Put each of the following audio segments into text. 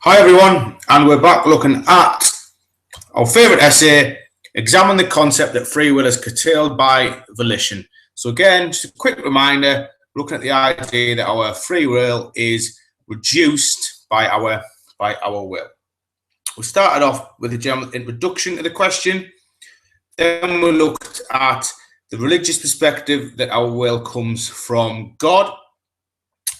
Hi everyone, and we're back looking at our favourite essay, examine the concept that free will is curtailed by volition. So again, just a quick reminder, looking at the idea that our free will is reduced by our will. We started off with a general introduction to the question, then we looked at the religious perspective that our will comes from God,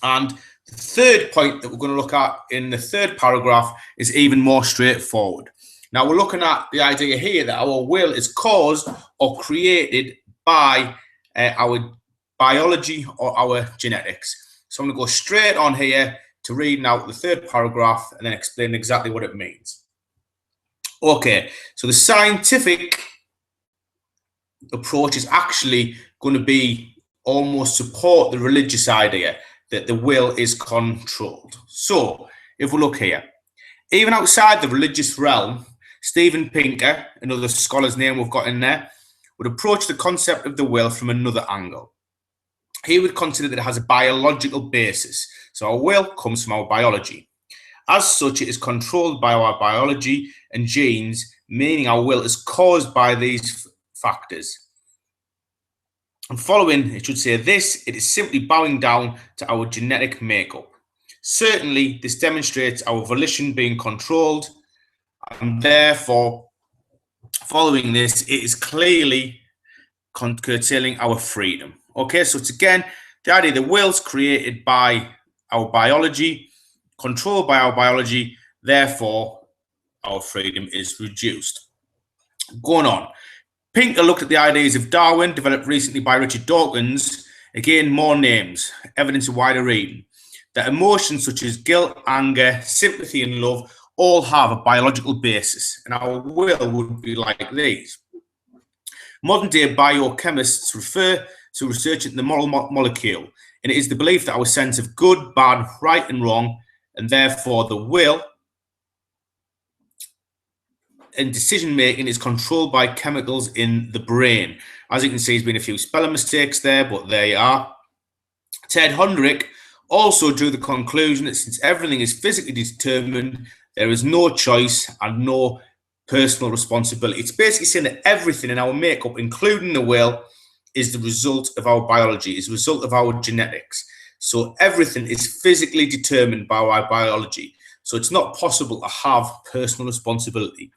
and the third point that we're going to look at in the third paragraph is even more straightforward. Now we're looking at the idea here that our will is caused or created by our biology or our genetics. So I'm going to go straight on here to read out the third paragraph and then explain exactly what it means. Okay, so the scientific approach is actually going to be almost support the religious idea that the will is controlled. So if we look here, even outside the religious realm, Steven Pinker, another scholar's name we've got in there, would approach the concept of the will from another angle. He would consider that it has a biological basis. So our will comes from our biology. As such, it is controlled by our biology and genes, meaning our will is caused by these factors. And following, it should say this, it is simply bowing down to our genetic makeup. Certainly, this demonstrates our volition being controlled, and therefore, following this, it is clearly curtailing our freedom. Okay, so it's again, the idea the will's created by our biology, controlled by our biology, therefore, our freedom is reduced. Going on. Pinker looked at the ideas of Darwin, developed recently by Richard Dawkins. Again, more names, evidence of wider reading. That emotions such as guilt, anger, sympathy, and love all have a biological basis, and our will would be like these. Modern-day biochemists refer to research into the moral molecule, and it is the belief that our sense of good, bad, right, and wrong, and therefore the will and decision-making is controlled by chemicals in the brain. As you can see, there's been a few spelling mistakes there, but there you are. Ted Hendrick also drew the conclusion that since everything is physically determined, there is no choice and no personal responsibility. It's basically saying that everything in our makeup, including the will, is the result of our biology, is the result of our genetics. So everything is physically determined by our biology. So it's not possible to have personal responsibility.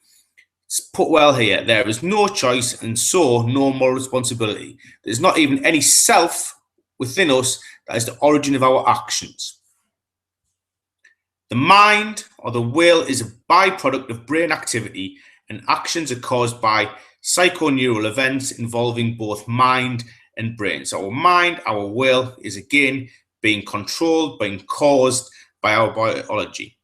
It's put well here. There is no choice and so no moral responsibility. There's not even any self within us that is the origin of our actions. The mind or the will is a byproduct of brain activity, and actions are caused by psychoneural events involving both mind and brain. So our mind, our will is again being controlled, being caused by our biology.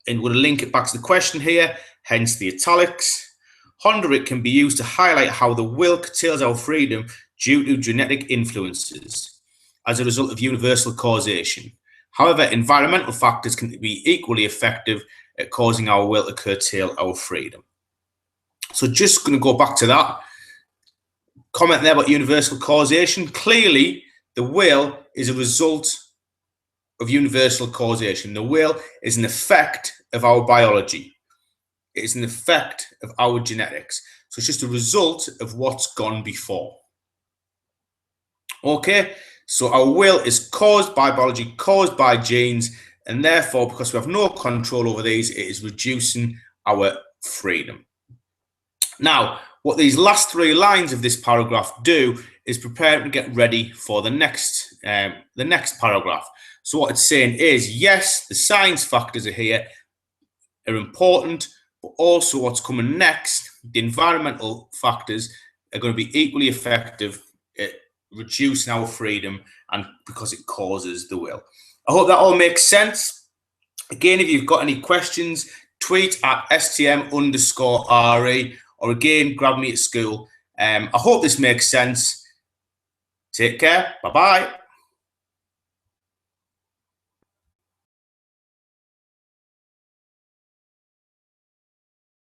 And we'll link it back to the question here, hence the italics. Hendrick can be used to highlight how the will curtails our freedom due to genetic influences as a result of universal causation. However, environmental factors can be equally effective at causing our will to curtail our freedom. So just going to go back to that comment there about universal causation. Clearly, the will is a result of universal causation. The will is an effect of our biology. It is an effect of our genetics. So it's just a result of what's gone before. Okay, so our will is caused by biology, caused by genes, and therefore, because we have no control over these, it is reducing our freedom. Now, what these last three lines of this paragraph do is prepare and get ready for the next paragraph. So what it's saying is, yes, the science factors are here, are important, but also what's coming next, the environmental factors are going to be equally effective at reducing our freedom, and because it causes the will. I hope that all makes sense. Again, if you've got any questions, tweet at STM_RE, or again, grab me at school. I hope this makes sense. Take care. Bye-bye.